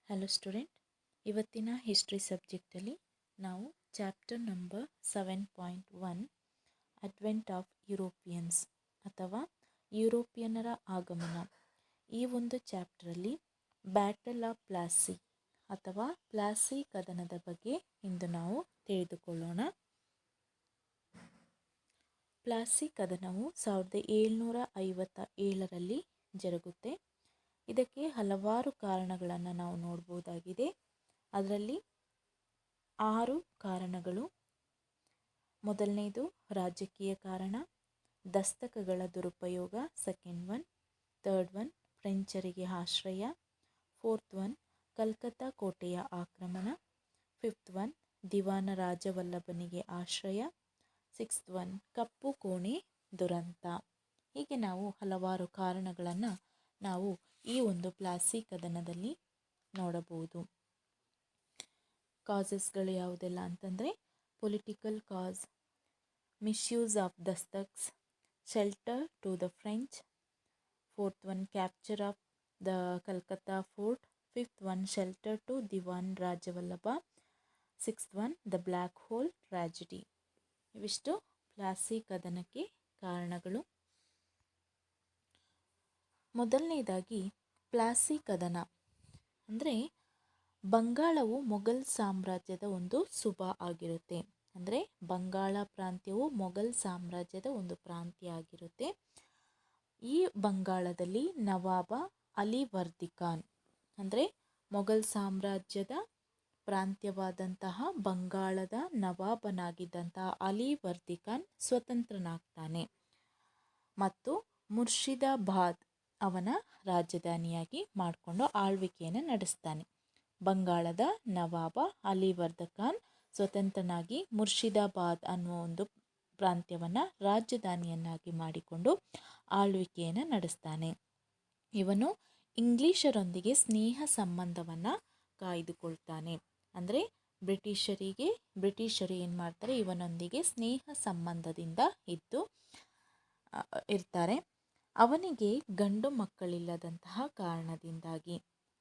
Hello student, ಇವತ್ತಿನ history ಸಬ್ಜೆಕ್ಟಲ್ಲಿ ನಾವು chapter number 7.1 advent of Europeans ಅಥವಾ ಯುರೋಪಿಯನ್ನರ ಆಗಮನ, ಈ ಒಂದು ಚಾಪ್ಟರಲ್ಲಿ ಬ್ಯಾಟಲ್ ಆಫ್ ಪ್ಲಾಸಿ ಅಥವಾ ಪ್ಲಾಸಿ ಕದನದ ಬಗ್ಗೆ ಇಂದು ನಾವು ತಿಳಿದುಕೊಳ್ಳೋಣ. ಪ್ಲಾಸಿ ಕದನವು 1757ರಲ್ಲಿ ಜರುಗುತ್ತೆ. ಇದಕ್ಕೆ ಹಲವಾರು ಕಾರಣಗಳನ್ನು ನಾವು ನೋಡ್ಬೋದಾಗಿದೆ. ಅದರಲ್ಲಿ 6 ಕಾರಣಗಳು. ಮೊದಲನೇದು ರಾಜಕೀಯ ಕಾರಣ, ದಸ್ತಕಗಳ ದುರುಪಯೋಗ, ಸೆಕೆಂಡ್ ಒನ್. ಥರ್ಡ್ ಒನ್, ಫ್ರೆಂಚರಿಗೆ ಆಶ್ರಯ. ಫೋರ್ತ್ ಒನ್, ಕಲ್ಕತ್ತಾ ಕೋಟೆಯ ಆಕ್ರಮಣ. ಫಿಫ್ತ್ ಒನ್, ದಿವಾನ ರಾಜವಲ್ಲಭನಿಗೆ ಆಶ್ರಯ. ಸಿಕ್ಸ್ತ್ ಒನ್, ಕಪ್ಪು ಕೋಣೆ ದುರಂತ. ಹೀಗೆ ನಾವು ಹಲವಾರು ಕಾರಣಗಳನ್ನು ನಾವು ಈ ಒಂದು ಪ್ಲಾಸಿ ಕದನದಲ್ಲಿ ನೋಡಬಹುದು. ಕಾಸಸ್ಗಳು ಯಾವುದೆಲ್ಲ ಅಂತಂದರೆ political cause, misuse of dastaks, shelter to the French. Fourth one, capture of the Calcutta fort. Fifth one, shelter to Diwan Rajballabh. Sixth one, the black hole tragedy. ಇವಿಷ್ಟು ಪ್ಲಾಸಿ ಕದನಕ್ಕೆ ಕಾರಣಗಳು. ಮೊದಲನೇದಾಗಿ ಪ್ಲಾಸಿ ಕದನ ಅಂದರೆ ಬಂಗಾಳವು ಮೊಘಲ್ ಸಾಮ್ರಾಜ್ಯದ ಒಂದು ಸುಬಾ ಆಗಿರುತ್ತೆ. ಅಂದರೆ ಬಂಗಾಳ ಪ್ರಾಂತ್ಯವು ಮೊಘಲ್ ಸಾಮ್ರಾಜ್ಯದ ಒಂದು ಪ್ರಾಂತ್ಯ ಆಗಿರುತ್ತೆ. ಈ ಬಂಗಾಳದಲ್ಲಿ ನವಾಬ ಅಲಿವರ್ದಿ ಖಾನ್ ಅಂದರೆ ಮೊಘಲ್ ಸಾಮ್ರಾಜ್ಯದ ಪ್ರಾಂತ್ಯವಾದಂತಹ ಬಂಗಾಳದ ನವಾಬನಾಗಿದ್ದಂತಹ ಅಲಿವರ್ದಿ ಖಾನ್ ಸ್ವತಂತ್ರನಾಗ್ತಾನೆ ಮತ್ತು ಮುರ್ಷಿದಾಬಾದ್ ಅವನ ರಾಜಧಾನಿಯಾಗಿ ಮಾಡಿಕೊಂಡು ಆಳ್ವಿಕೆಯನ್ನು ನಡೆಸ್ತಾನೆ. ಬಂಗಾಳದ ನವಾಬ ಅಲಿವರ್ದಿ ಖಾನ್ ಸ್ವತಂತ್ರನಾಗಿ ಮುರ್ಷಿದಾಬಾದ್ ಅನ್ನುವ ಒಂದು ಪ್ರಾಂತ್ಯವನ್ನು ರಾಜಧಾನಿಯನ್ನಾಗಿ ಮಾಡಿಕೊಂಡು ಆಳ್ವಿಕೆಯನ್ನು ನಡೆಸ್ತಾನೆ. ಇವನು ಇಂಗ್ಲಿಷರೊಂದಿಗೆ ಸ್ನೇಹ ಸಂಬಂಧವನ್ನು ಕಾಯ್ದುಕೊಳ್ತಾನೆ. ಅಂದರೆ ಬ್ರಿಟಿಷರು ಏನು ಮಾಡ್ತಾರೆ, ಇವನೊಂದಿಗೆ ಸ್ನೇಹ ಸಂಬಂಧದಿಂದ ಇರ್ತಾರೆ. ಅವನಿಗೆ ಗಂಡು ಮಕ್ಕಳಿಲ್ಲದಂತಹ ಕಾರಣದಿಂದಾಗಿ,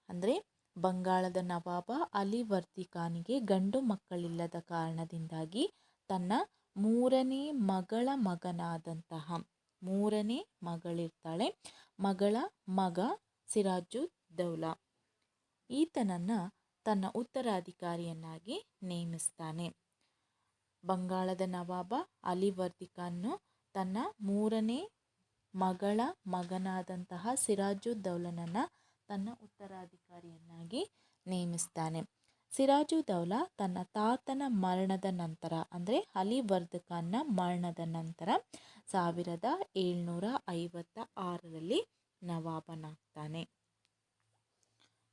ಅಂದರೆ ಬಂಗಾಳದ ನವಾಬ ಅಲಿವರ್ದಿ ಖಾನಿಗೆ ಗಂಡು ಮಕ್ಕಳಿಲ್ಲದ ಕಾರಣದಿಂದಾಗಿ ತನ್ನ ಮೂರನೇ ಮಗಳಿರ್ತಾಳೆ, ಮಗಳ ಮಗ ಸಿರಾಜುದ್ದೌಲಾ, ಈತನನ್ನು ತನ್ನ ಉತ್ತರಾಧಿಕಾರಿಯನ್ನಾಗಿ ನೇಮಿಸ್ತಾನೆ. ಬಂಗಾಳದ ನವಾಬ ಅಲಿವರ್ದಿ ಖಾನ್ ತನ್ನ ಮೂರನೇ ಮಗಳ ಮಗನಾದಂತಹ ಸಿರಾಜುದ್ದೌಲನನ್ನು ತನ್ನ ಉತ್ತರಾಧಿಕಾರಿಯನ್ನಾಗಿ ನೇಮಿಸ್ತಾನೆ. ಸಿರಾಜುದ್ದೌಲಾ ತನ್ನ ತಾತನ ಮರಣದ ನಂತರ, ಅಂದರೆ ಅಲಿವರ್ದಿ ಖಾನ್ನ ಮರಣದ ನಂತರ 1756ರಲ್ಲಿ ನವಾಬನಾಗ್ತಾನೆ.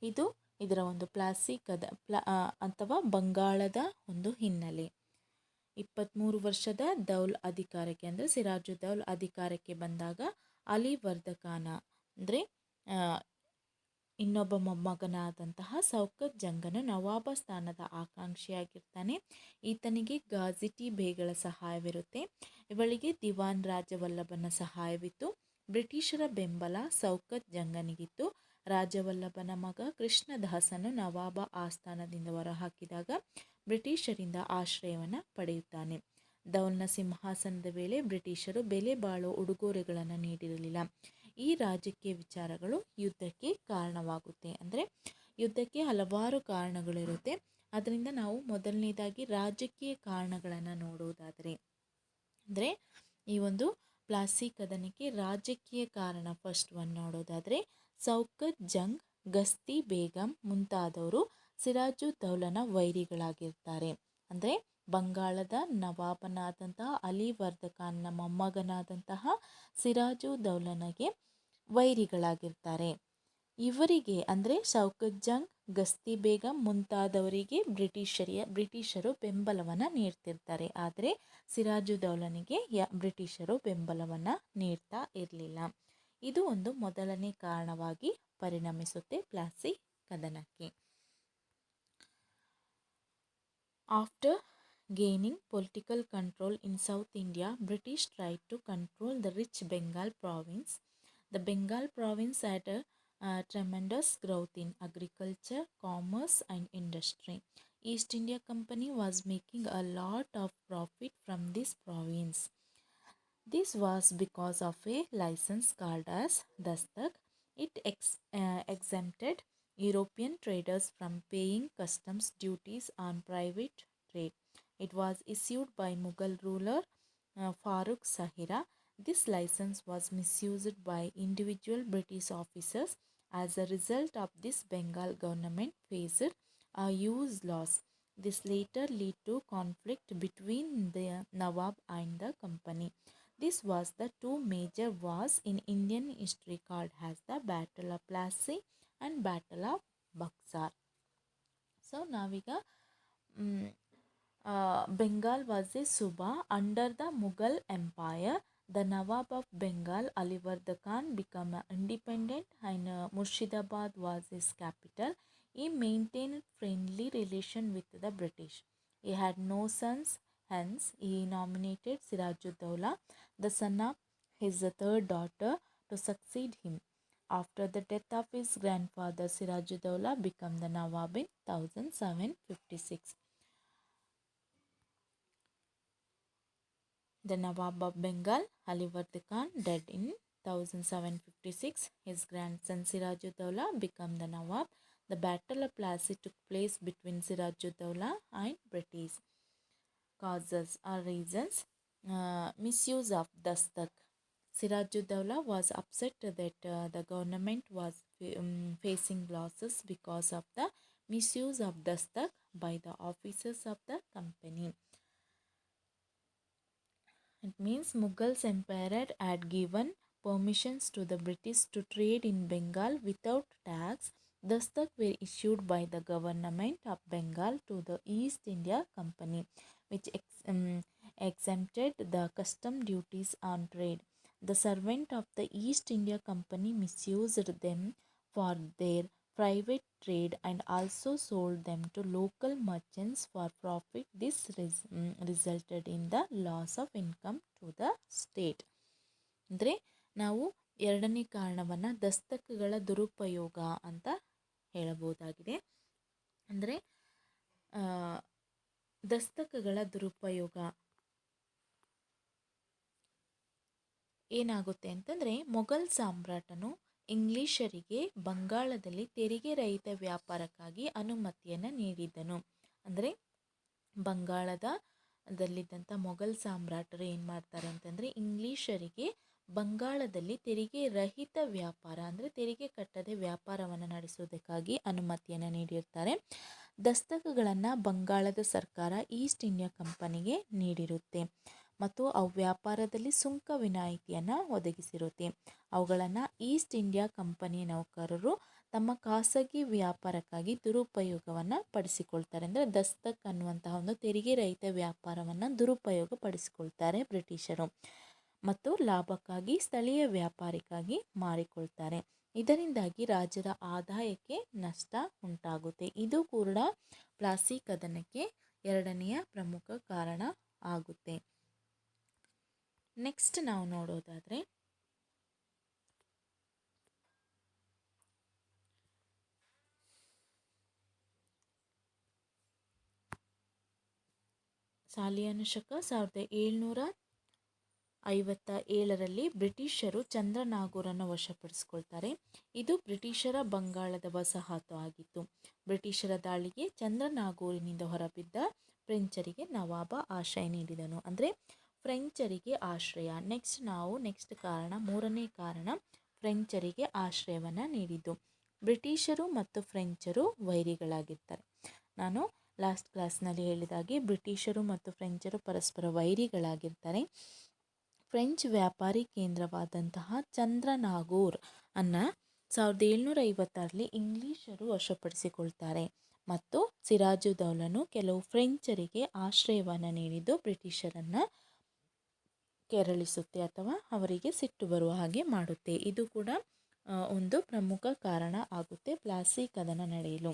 ಇದು ಇದರ ಒಂದು ಪ್ಲಾಸಿ ಅಥವಾ ಬಂಗಾಳದ ಒಂದು ಹಿನ್ನೆಲೆ. 23 ವರ್ಷದ ದೌಲ್ ಅಧಿಕಾರಕ್ಕೆ, ಅಂದರೆ ಸಿರಾಜುದ್ದೌಲ್ ಅಧಿಕಾರಕ್ಕೆ ಬಂದಾಗ ಅಲಿವರ್ದಿ ಖಾನ ಅಂದರೆ ಇನ್ನೊಬ್ಬ ಮೊಮ್ಮಗನಾದಂತಹ ಸೌಕತ್ ಜಂಗನು ನವಾಬ ಸ್ಥಾನದ ಆಕಾಂಕ್ಷಿಯಾಗಿರ್ತಾನೆ. ಈತನಿಗೆ ಗಾಜಿಟಿ ಬೇಗಳ ಸಹಾಯವಿರುತ್ತೆ. ಇವಳಿಗೆ ದಿವಾನ್ ರಾಜವಲ್ಲಭನ ಸಹಾಯವಿತ್ತು. ಬ್ರಿಟಿಷರ ಬೆಂಬಲ ಸೌಕತ್ ಜಂಗನಿಗಿತ್ತು. ರಾಜವಲ್ಲಭನ ಮಗ ಕೃಷ್ಣದಾಸನು ನವಾಬ ಆಸ್ಥಾನದಿಂದ ಹೊರಹಾಕಿದಾಗ ಬ್ರಿಟಿಷರಿಂದ ಆಶ್ರಯವನ್ನು ಪಡೆಯುತ್ತಾನೆ. ದೌಲ್ನ ಸಿಂಹಾಸನದ ವೇಳೆ ಬ್ರಿಟಿಷರು ಬೆಲೆ ಬಾಳುವ ಉಡುಗೊರೆಗಳನ್ನು ನೀಡಿರಲಿಲ್ಲ. ಈ ರಾಜಕೀಯ ವಿಚಾರಗಳು ಯುದ್ಧಕ್ಕೆ ಕಾರಣವಾಗುತ್ತೆ. ಅಂದರೆ ಯುದ್ಧಕ್ಕೆ ಹಲವಾರು ಕಾರಣಗಳಿರುತ್ತೆ. ಅದರಿಂದ ನಾವು ಮೊದಲನೇದಾಗಿ ರಾಜಕೀಯ ಕಾರಣಗಳನ್ನು ನೋಡುವುದಾದರೆ, ಅಂದರೆ ಈ ಒಂದು ಪ್ಲಾಸಿ ಕದನಕ್ಕೆ ರಾಜಕೀಯ ಕಾರಣ ಫಸ್ಟ್ ಒನ್ ನೋಡೋದಾದರೆ, ಸೌಕತ್ ಜಂಗ್, ಗಸ್ತಿ ಬೇಗಂ ಮುಂತಾದವರು ಸಿರಾಜುದ್ದೌಲನ ವೈರಿಗಳಾಗಿರ್ತಾರೆ. ಅಂದರೆ ಬಂಗಾಳದ ನವಾಬನಾದಂತಹ ಅಲಿವರ್ದಿ ಖಾನ್ನ ಮೊಮ್ಮಗನಾದಂತಹ ಸಿರಾಜುದ್ದೌಲನಿಗೆ ವೈರಿಗಳಾಗಿರ್ತಾರೆ. ಇವರಿಗೆ ಅಂದರೆ ಸೌಕತ್ ಜಂಗ್, ಗಸ್ತಿ ಬೇಗಂ ಮುಂತಾದವರಿಗೆ ಬ್ರಿಟಿಷರು ಬೆಂಬಲವನ್ನು ನೀಡ್ತಿರ್ತಾರೆ. ಆದರೆ ಸಿರಾಜುದ್ದೌಲನಿಗೆ ಬ್ರಿಟಿಷರು ಬೆಂಬಲವನ್ನು ನೀಡ್ತಾ ಇರಲಿಲ್ಲ. ಇದು ಒಂದು ಮೊದಲನೇ ಕಾರಣವಾಗಿ ಪರಿಣಮಿಸುತ್ತೆ ಪ್ಲಾಸಿ ಕದನಕ್ಕೆ. After gaining political control in South India, British tried to control the rich Bengal province. The Bengal province had tremendous growth in agriculture, commerce, and industry. East India Company was making a lot of profit from this province. This was because of a license called as Dastak. It exempted European traders from paying customs duties on private trade. It was issued by Mughal ruler Farooq Sahira. This license was misused by individual British officers. As a result of this, Bengal government faced a huge loss. This later led to conflict between the Nawab and the company. This was the two major wars in Indian history called as the Battle of Plassey and Battle of Buxar. So ನಾವೀಗ Bengal was a Suba under the Mughal Empire. The Nawab of Bengal, Alivardi Khan, became independent and Murshidabad was his capital. He maintained friendly relation with the British. He had no sons, hence he nominated Sirajuddaulah, the son of his third daughter, to succeed him. After the death of his grandfather, Sirajuddaulah became the Nawab in 1756. The Nawab of Bengal, Alivardi Khan, died in 1756. His grandson Sirajuddaulah became the Nawab. The Battle of Plassey took place between Sirajuddaulah and British. Causes or reasons: misuse of Dastak. Sirajuddaulah was upset that the government was facing losses because of the misuse of Dastak by the officers of the company. It means Mughals Empire had given permissions to the British to trade in Bengal without tax. Dastak were issued by the government of Bengal to the East India Company, which exempted the custom duties on trade. The servant of the East India Company misused them for their private trade and also sold them to local merchants for profit. This resulted in the loss of income to the state. ಅಂದರೆ ನಾವು ಎರಡನೇ ಕಾರಣವನ್ನು ದಸ್ತಕಗಳ ದುರುಪಯೋಗ ಅಂತ ಹೇಳಬಹುದಾಗಿದೆ. ಅಂದರೆ ದಸ್ತಕಗಳ ದುರುಪಯೋಗ ಏನಾಗುತ್ತೆ ಅಂತಂದರೆ, ಮೊಘಲ್ ಸಾಮ್ರಾಟನು ಇಂಗ್ಲಿಷರಿಗೆ ಬಂಗಾಳದಲ್ಲಿ ತೆರಿಗೆ ರಹಿತ ವ್ಯಾಪಾರಕ್ಕಾಗಿ ಅನುಮತಿಯನ್ನು ನೀಡಿದ್ದನು. ಅಂದರೆ ಬಂಗಾಳದಲ್ಲಿದ್ದಂಥ ಮೊಘಲ್ ಸಾಮ್ರಾಟರು ಏನು ಮಾಡ್ತಾರೆ ಅಂತಂದರೆ, ಇಂಗ್ಲಿಷರಿಗೆ ಬಂಗಾಳದಲ್ಲಿ ತೆರಿಗೆ ರಹಿತ ವ್ಯಾಪಾರ ಅಂದರೆ ತೆರಿಗೆ ಕಟ್ಟದೆ ವ್ಯಾಪಾರವನ್ನು ನಡೆಸೋದಕ್ಕಾಗಿ ಅನುಮತಿಯನ್ನು ನೀಡಿರ್ತಾರೆ. ದಸ್ತಕಗಳನ್ನು ಬಂಗಾಳದ ಸರ್ಕಾರ ಈಸ್ಟ್ ಇಂಡಿಯಾ ಕಂಪನಿಗೆ ನೀಡಿರುತ್ತೆ ಮತ್ತು ಅವು ವ್ಯಾಪಾರದಲ್ಲಿ ಸುಂಕ ವಿನಾಯಿತಿಯನ್ನು ಒದಗಿಸಿರುತ್ತೆ. ಅವುಗಳನ್ನು ಈಸ್ಟ್ ಇಂಡಿಯಾ ಕಂಪನಿಯ ನೌಕರರು ತಮ್ಮ ಖಾಸಗಿ ವ್ಯಾಪಾರಕ್ಕಾಗಿ ದುರುಪಯೋಗವನ್ನು ಪಡಿಸಿಕೊಳ್ತಾರೆ. ಅಂದರೆ ದಸ್ತಕ್ ಅನ್ನುವಂತಹ ಒಂದು ತೆರಿಗೆ ರಹಿತ ವ್ಯಾಪಾರವನ್ನು ದುರುಪಯೋಗ ಪಡಿಸಿಕೊಳ್ತಾರೆ ಬ್ರಿಟಿಷರು ಮತ್ತು ಲಾಭಕ್ಕಾಗಿ ಸ್ಥಳೀಯ ವ್ಯಾಪಾರಿಗಾಗಿ ಮಾರಿಕೊಳ್ತಾರೆ. ಇದರಿಂದಾಗಿ ರಾಜರ ಆದಾಯಕ್ಕೆ ನಷ್ಟ ಉಂಟಾಗುತ್ತೆ. ಇದು ಕೂಡ ಪ್ಲಾಸಿ ಕದನಕ್ಕೆ ಎರಡನೆಯ ಪ್ರಮುಖ ಕಾರಣ ಆಗುತ್ತೆ. ನೆಕ್ಸ್ಟ್ ನಾವು ನೋಡೋದಾದರೆ ಸಾಲಿಯನ್ ಶಕ 1757ರಲ್ಲಿ ಬ್ರಿಟಿಷರು ಚಂದ್ರನಾಗೂರನ್ನು ವಶಪಡಿಸಿಕೊಳ್ತಾರೆ. ಇದು ಬ್ರಿಟಿಷರ ಬಂಗಾಳದ ವಸಾಹತು ಆಗಿತ್ತು. ಬ್ರಿಟಿಷರ ದಾಳಿಗೆ ಚಂದ್ರನಾಗೂರಿನಿಂದ ಹೊರಬಿದ್ದ ಫ್ರೆಂಚರಿಗೆ ನವಾಬ ಆಶ್ರಯ ನೀಡಿದನು. ಅಂದರೆ ಫ್ರೆಂಚರಿಗೆ ಆಶ್ರಯ. ನೆಕ್ಸ್ಟ್ ಕಾರಣ, ಮೂರನೇ ಕಾರಣ, ಫ್ರೆಂಚರಿಗೆ ಆಶ್ರಯವನ್ನು ನೀಡಿದ್ದು. ಬ್ರಿಟಿಷರು ಮತ್ತು ಫ್ರೆಂಚರು ವೈರಿಗಳಾಗಿರ್ತಾರೆ. ನಾನು ಲಾಸ್ಟ್ ಕ್ಲಾಸ್ನಲ್ಲಿ ಹೇಳಿದಾಗೆ ಬ್ರಿಟಿಷರು ಮತ್ತು ಫ್ರೆಂಚರು ಪರಸ್ಪರ ವೈರಿಗಳಾಗಿರ್ತಾರೆ. ಫ್ರೆಂಚ್ ವ್ಯಾಪಾರಿ ಕೇಂದ್ರವಾದಂತಹ ಚಂದ್ರನಾಗೂರ್ ಅನ್ನು 1756ರಲ್ಲಿ ಇಂಗ್ಲಿಷರು ವಶಪಡಿಸಿಕೊಳ್ತಾರೆ ಮತ್ತು ಸಿರಾಜುದ್ದೌಲನು ಕೆಲವು ಫ್ರೆಂಚರಿಗೆ ಆಶ್ರಯವನ್ನು ನೀಡಿದ್ದು ಬ್ರಿಟಿಷರನ್ನು ಕೆರಳಿಸುತ್ತೆ ಅಥವಾ ಅವರಿಗೆ ಸಿಟ್ಟು ಬರುವ ಹಾಗೆ ಮಾಡುತ್ತೆ. ಇದು ಕೂಡ ಒಂದು ಪ್ರಮುಖ ಕಾರಣ ಆಗುತ್ತೆ ಪ್ಲಾಸಿ ಕದನ ನಡೆಯಲು.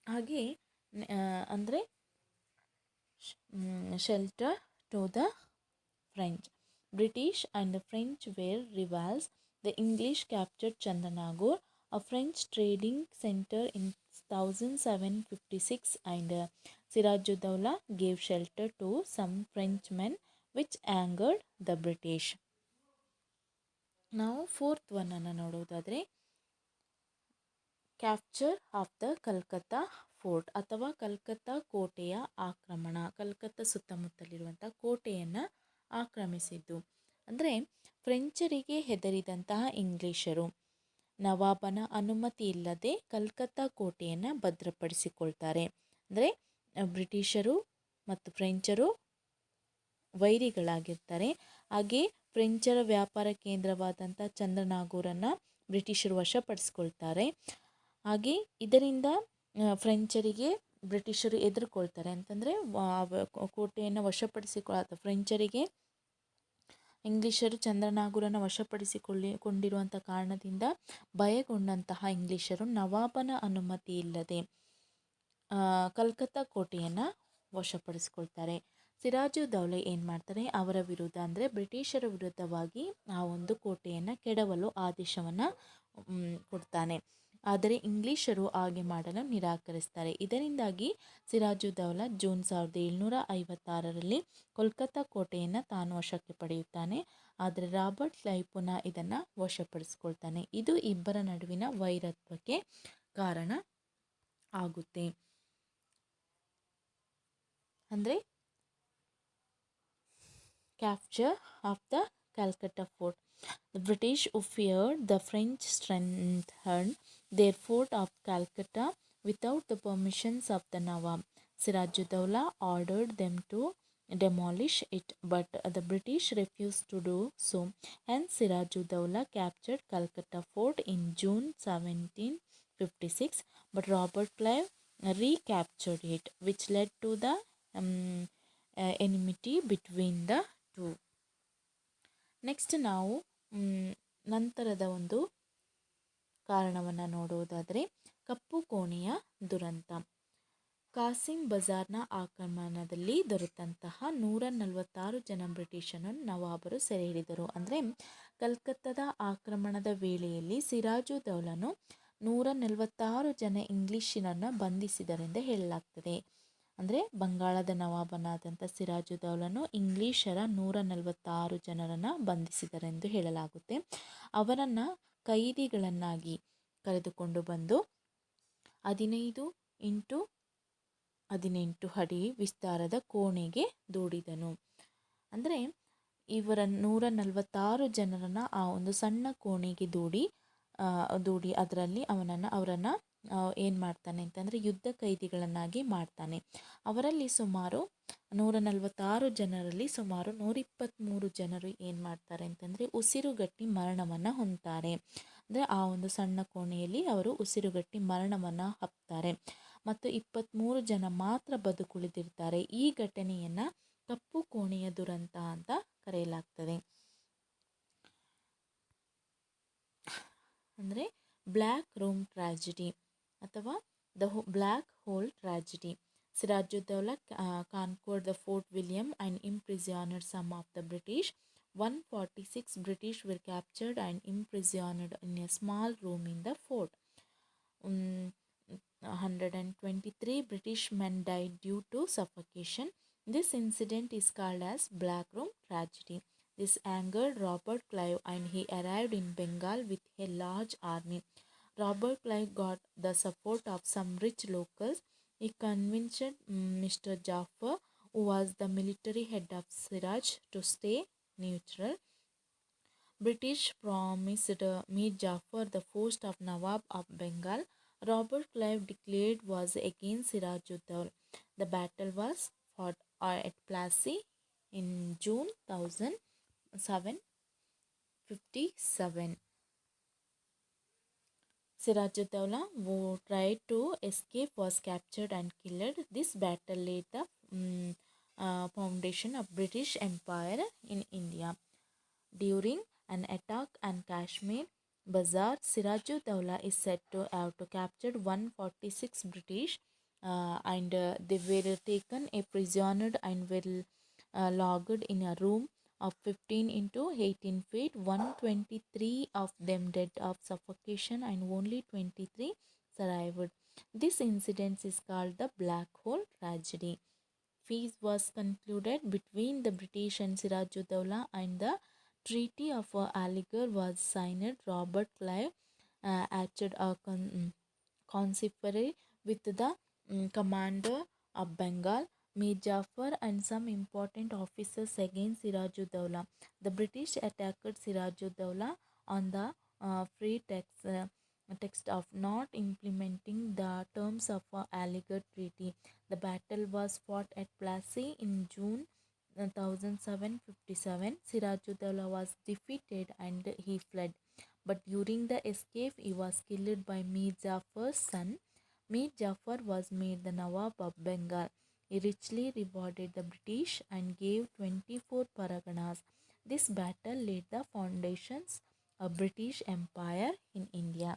ಹಾಗೆ ಅಂದರೆ shelter to the French. British and the French were rivals. The English captured Chandernagore, a French trading center, in 1756, and Sirajuddaula gave shelter to some Frenchmen, which angered the British. ನಾವು ಫೋರ್ತ್ ಒನ್ನನ್ನು ನೋಡೋದಾದರೆ capture of the Calcutta fort ಅಥವಾ ಕಲ್ಕತ್ತಾ ಕೋಟೆಯ ಆಕ್ರಮಣ. ಕಲ್ಕತ್ತಾ ಸುತ್ತಮುತ್ತಲಿರುವಂಥ ಕೋಟೆಯನ್ನು ಆಕ್ರಮಿಸಿದ್ದು. ಅಂದರೆ ಫ್ರೆಂಚರಿಗೆ ಹೆದರಿದಂತಹ ಇಂಗ್ಲಿಷರು ನವಾಬನ ಅನುಮತಿ ಇಲ್ಲದೆ ಕಲ್ಕತ್ತಾ ಕೋಟೆಯನ್ನು ಭದ್ರಪಡಿಸಿಕೊಳ್ತಾರೆ. ಅಂದರೆ ಬ್ರಿಟಿಷರು ಮತ್ತು ಫ್ರೆಂಚರು ವೈರಿಗಳಾಗಿರ್ತಾರೆ. ಹಾಗೆ ಫ್ರೆಂಚರ ವ್ಯಾಪಾರ ಕೇಂದ್ರವಾದಂಥ ಚಂದ್ರನಾಗೂರನ್ನು ಬ್ರಿಟಿಷರು ವಶಪಡಿಸ್ಕೊಳ್ತಾರೆ. ಹಾಗೆ ಇದರಿಂದ ಫ್ರೆಂಚರಿಗೆ ಬ್ರಿಟಿಷರು ಎದುರುಕೊಳ್ತಾರೆ. ಅಂತಂದರೆ ಕೋಟೆಯನ್ನು ಫ್ರೆಂಚರಿಗೆ ಇಂಗ್ಲಿಷರು ಚಂದ್ರನಾಗೂರನ್ನು ಕೊಂಡಿರುವಂಥ ಕಾರಣದಿಂದ ಭಯಗೊಂಡಂತಹ ಇಂಗ್ಲಿಷರು ನವಾಬನ ಅನುಮತಿ ಇಲ್ಲದೆ ಕಲ್ಕತ್ತಾ ಕೋಟೆಯನ್ನು ವಶಪಡಿಸ್ಕೊಳ್ತಾರೆ. ಸಿರಾಜುದ್ದೌಲೆ ಏನು ಮಾಡ್ತಾರೆ, ಅವರ ವಿರುದ್ಧ ಅಂದರೆ ಬ್ರಿಟಿಷರ ವಿರುದ್ಧವಾಗಿ ಆ ಒಂದು ಕೋಟೆಯನ್ನು ಕೆಡವಲು ಆದೇಶವನ್ನು ಕೊಡ್ತಾನೆ. ಆದರೆ ಇಂಗ್ಲಿಷರು ಹಾಗೆ ಮಾಡಲು ನಿರಾಕರಿಸ್ತಾರೆ. ಇದರಿಂದಾಗಿ ಸಿರಾಜುದ್ದೌಲ ಜೂನ್ 1756ರಲ್ಲಿ ಕೋಲ್ಕತ್ತಾ ಕೋಟೆಯನ್ನು ತಾನು ವಶಕ್ಕೆ ಪಡೆಯುತ್ತಾನೆ. ಆದರೆ ರಾಬರ್ಟ್ ಕ್ಲೈವ್ ಪುನಃ ಇದನ್ನು ವಶಪಡಿಸ್ಕೊಳ್ತಾನೆ. ಇದು ಇಬ್ಬರ ನಡುವಿನ ವೈರತ್ವಕ್ಕೆ ಕಾರಣ ಆಗುತ್ತೆ. ಅಂದರೆ capture of the Calcutta fort. The British, who feared the French, strengthened their fort of Calcutta without the permissions of the Nawab. Sirajuddaulah ordered them to demolish it, but the British refused to do so. Hence, Sirajuddaulah captured Calcutta fort in June 1756, but Robert Clive recaptured it, which led to the enmity between the to. Next ನಾವು ನಂತರದ ಒಂದು ಕಾರಣವನ್ನು ನೋಡುವುದಾದರೆ ಕಪ್ಪು ಕೋಣೆಯ ದುರಂತ. ಕಾಸಿಂ ಬಜಾರ್ನ ಆಕ್ರಮಣದಲ್ಲಿ ದೊರೆತಂತಹ 146 ಜನ ಬ್ರಿಟಿಷರನ್ನು ನವಾಬರು ಸೆರೆ ಹಿಡಿದರು. ಅಂದರೆ ಕಲ್ಕತ್ತಾದ ಆಕ್ರಮಣದ ವೇಳೆಯಲ್ಲಿ ಸಿರಾಜುದ್ದೌಲನು 146 ಜನ ಇಂಗ್ಲಿಷರನ್ನು ಬಂಧಿಸಿದರೆಂದು ಹೇಳಲಾಗ್ತದೆ. ಅಂದರೆ ಬಂಗಾಳದ ನವಾಬನಾದಂಥ ಸಿರಾಜುದ್ದೌಲನು ಇಂಗ್ಲಿಷರ 146 ಜನರನ್ನು ಬಂಧಿಸಿದರೆಂದು ಹೇಳಲಾಗುತ್ತೆ. ಅವರನ್ನು ಕೈದಿಗಳನ್ನಾಗಿ ಕರೆದುಕೊಂಡು ಬಂದು 15x18 ಅಡಿ ವಿಸ್ತಾರದ ಕೋಣೆಗೆ ದೂಡಿದನು. ಅಂದರೆ ಇವರ 146 ಜನರನ್ನು ಆ ಒಂದು ಸಣ್ಣ ಕೋಣೆಗೆ ದೂಡಿ ಅದರಲ್ಲಿ ಅವರನ್ನು ಏನು ಮಾಡ್ತಾನೆ ಅಂತಂದರೆ ಯುದ್ಧ ಕೈದಿಗಳನ್ನಾಗಿ ಮಾಡ್ತಾನೆ. ಅವರಲ್ಲಿ ಸುಮಾರು 146 ಜನರಲ್ಲಿ ಸುಮಾರು 123 ಜನರು ಏನು ಮಾಡ್ತಾರೆ ಅಂತಂದರೆ ಉಸಿರುಗಟ್ಟಿ ಮರಣವನ್ನು ಹೊಂದ್ತಾರೆ. ಅಂದರೆ ಆ ಒಂದು ಸಣ್ಣ ಕೋಣೆಯಲ್ಲಿ ಅವರು ಉಸಿರುಗಟ್ಟಿ ಮರಣವನ್ನು ಹಪ್ತಾರೆ. ಮತ್ತು 23 ಜನ ಮಾತ್ರ ಬದುಕುಳಿದಿರ್ತಾರೆ. ಈ ಘಟನೆಯನ್ನು ಕಪ್ಪು ಕೋಣೆಯ ದುರಂತ ಅಂತ ಕರೆಯಲಾಗ್ತದೆ. ಅಂದರೆ ಬ್ಲ್ಯಾಕ್ ರೂಮ್ ಟ್ರಾಜಿಡಿ ಅಥವಾ the black hole tragedy. Sirajuddaula conquered the Fort William and imprisoned some of the British. 146 British were captured and imprisoned in a small room in the fort. 123 British men died due to suffocation. This incident is called as Black Room Tragedy. This angered Robert Clive and he arrived in Bengal with a large army. Robert Clive got the support of some rich locals. He convinced Mr. Jaffer, who was the military head of Siraj, to stay neutral. British promised Mir Jaffer the post of Nawab of Bengal. Robert Clive declared war against Sirajuddaula. The battle was fought at Plassey in June 1757. Sirajuddaula, who tried to escape, was captured and killed. This battle laid the foundation of British Empire in India. During an attack on Kashmir Bazaar, Sirajuddaula is said to have captured 146 British and they were taken a prisoner and were locked in a room of 15 into 18 feet, 123 of them dead of suffocation and only 23 survived. This incident is called the Black Hole Tragedy. Peace was concluded between the British and Sirajuddaula, and the Treaty of Aligarh was signed. Robert Clive acted a consistory with the commander of Bengal, Mir Jafar, and some important officers against Sirajuddaula. The British attacked Sirajuddaula on the text of not implementing the terms of Aligarh Treaty. The battle was fought at Plassey in June 1757. Sirajuddaula was defeated and he fled. But during the escape, he was killed by Mir Jafar's son. Mir Jafar was made the Nawab of Bengal. He richly rewarded the British and gave 24 paraganas. This battle laid the foundations of British Empire in India.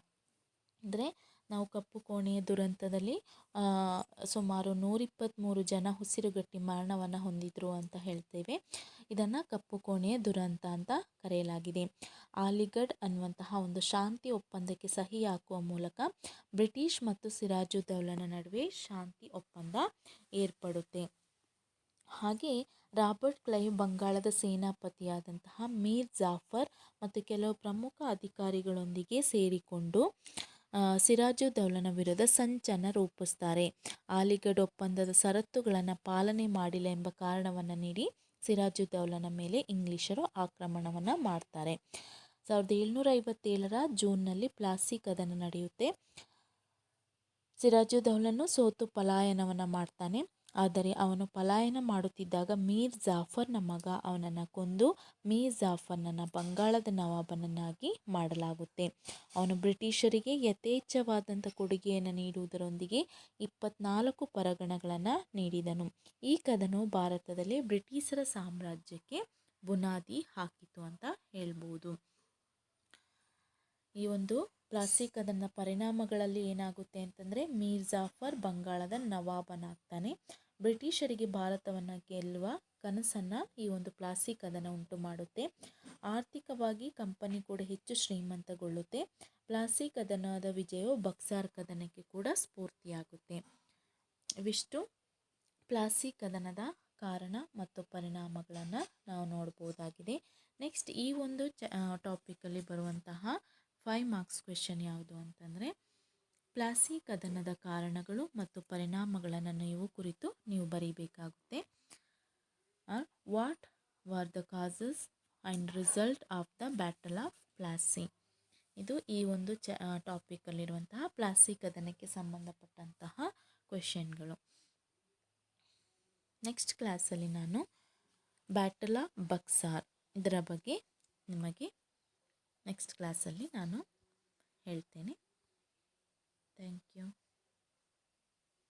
ಅಂದರೆ ನಾವು ಕಪ್ಪು ಕೋಣೆಯ ದುರಂತದಲ್ಲಿ ಸುಮಾರು 123 ಜನ ಉಸಿರುಗಟ್ಟಿ ಮರಣವನ್ನು ಹೊಂದಿದ್ರು ಅಂತ ಹೇಳ್ತೇವೆ. ಇದನ್ನು ಕಪ್ಪು ಕೋಣೆಯ ದುರಂತ ಅಂತ ಕರೆಯಲಾಗಿದೆ. ಅಲಿಗಢ್ ಅನ್ನುವಂತಹ ಒಂದು ಶಾಂತಿ ಒಪ್ಪಂದಕ್ಕೆ ಸಹಿ ಹಾಕುವ ಮೂಲಕ ಬ್ರಿಟಿಷ್ ಮತ್ತು ಸಿರಾಜುದ್ದೌಲನ ನಡುವೆ ಶಾಂತಿ ಒಪ್ಪಂದ ಏರ್ಪಡುತ್ತೆ. ಹಾಗೆ ರಾಬರ್ಟ್ ಕ್ಲೈವ್ ಬಂಗಾಳದ ಸೇನಾಪತಿಯಾದಂತಹ ಮೀರ್ ಜಾಫರ್ ಮತ್ತು ಕೆಲವು ಪ್ರಮುಖ ಅಧಿಕಾರಿಗಳೊಂದಿಗೆ ಸೇರಿಕೊಂಡು ಸಿರಾಜುದ್ದೌಲನ ವಿರುದ್ಧ ಸಂಚನ್ನು ರೂಪಿಸ್ತಾರೆ. ಅಲಿಗಢ್ ಒಪ್ಪಂದದ ಷರತ್ತುಗಳನ್ನು ಪಾಲನೆ ಮಾಡಿಲ್ಲ ಎಂಬ ಕಾರಣವನ್ನು ನೀಡಿ ಸಿರಾಜುದ್ದೌಲನ ಮೇಲೆ ಇಂಗ್ಲಿಷರು ಆಕ್ರಮಣವನ್ನು ಮಾಡ್ತಾರೆ. 1757 ಜೂನ್ನಲ್ಲಿ ಪ್ಲಾಸಿ ಕದನ ನಡೆಯುತ್ತೆ. ಸಿರಾಜುದ್ದೌಲನು ಸೋತು ಪಲಾಯನವನ್ನು ಮಾಡ್ತಾನೆ. ಆದರೆ ಅವನು ಪಲಾಯನ ಮಾಡುತ್ತಿದ್ದಾಗ ಮೀರ್ ಜಾಫರ್ನ ಮಗ ಅವನನ್ನು ಕೊಂದು ಮೀರ್ ಜಾಫರ್ನನ್ನು ಬಂಗಾಳದ ನವಾಬನನ್ನಾಗಿ ಮಾಡಲಾಗುತ್ತೆ. ಅವನು ಬ್ರಿಟಿಷರಿಗೆ ಯಥೇಚ್ಛವಾದಂಥ ಕೊಡುಗೆಯನ್ನು ನೀಡುವುದರೊಂದಿಗೆ 24 ಪರಗಣಗಳನ್ನು ನೀಡಿದನು. ಈ ಕದನವು ಭಾರತದಲ್ಲಿ ಬ್ರಿಟಿಷರ ಸಾಮ್ರಾಜ್ಯಕ್ಕೆ ಬುನಾದಿ ಹಾಕಿತು ಅಂತ ಹೇಳ್ಬೋದು. ಈ ಒಂದು ಪ್ಲಾಸಿ ಕದನದ ಪರಿಣಾಮಗಳಲ್ಲಿ ಏನಾಗುತ್ತೆ ಅಂತಂದರೆ ಮೀರ್ ಜಾಫರ್ ಬಂಗಾಳದ ನವಾಬನಾಗ್ತಾನೆ. ಬ್ರಿಟಿಷರಿಗೆ ಭಾರತವನ್ನು ಗೆಲ್ಲುವ ಕನಸನ್ನು ಈ ಒಂದು ಪ್ಲಾಸಿ ಕದನ ಉಂಟು ಮಾಡುತ್ತೆ. ಆರ್ಥಿಕವಾಗಿ ಕಂಪನಿ ಕೂಡ ಹೆಚ್ಚು ಶ್ರೀಮಂತಗೊಳ್ಳುತ್ತೆ. ಪ್ಲಾಸಿ ಕದನದ ವಿಜಯವು ಬಕ್ಸಾರ್ ಕದನಕ್ಕೆ ಕೂಡ ಸ್ಫೂರ್ತಿಯಾಗುತ್ತೆ. ಇವಿಷ್ಟು ಪ್ಲಾಸಿ ಕದನದ ಕಾರಣ ಮತ್ತು ಪರಿಣಾಮಗಳನ್ನು ನಾವು ನೋಡ್ಬೋದಾಗಿದೆ. ನೆಕ್ಸ್ಟ್ ಈ ಒಂದು ಟಾಪಿಕಲ್ಲಿ ಬರುವಂತಹ 5 ಮಾರ್ಕ್ಸ್ ಕ್ವೆಶನ್ ಯಾವುದು ಅಂತಂದರೆ, ಪ್ಲಾಸಿ ಕದನದ ಕಾರಣಗಳು ಮತ್ತು ಪರಿಣಾಮಗಳನ್ನು ನೀವು ಬರೀಬೇಕಾಗುತ್ತೆ. What were the causes and result of the battle of Plassey. ಇದು ಈ ಒಂದು ಟಾಪಿಕಲ್ಲಿರುವಂತಹ ಪ್ಲಾಸಿ ಕದನಕ್ಕೆ ಸಂಬಂಧಪಟ್ಟಂತಹ ಕ್ವೆಶನ್ಗಳು. ನೆಕ್ಸ್ಟ್ ಕ್ಲಾಸಲ್ಲಿ ನಾನು ಬ್ಯಾಟಲ್ ಆಫ್ ಬಕ್ಸಾರ್ ಇದರ ಬಗ್ಗೆ ನಿಮಗೆ ನೆಕ್ಸ್ಟ್ ಕ್ಲಾಸಲ್ಲಿ ನಾನು ಹೇಳ್ತೇನೆ. Thank you.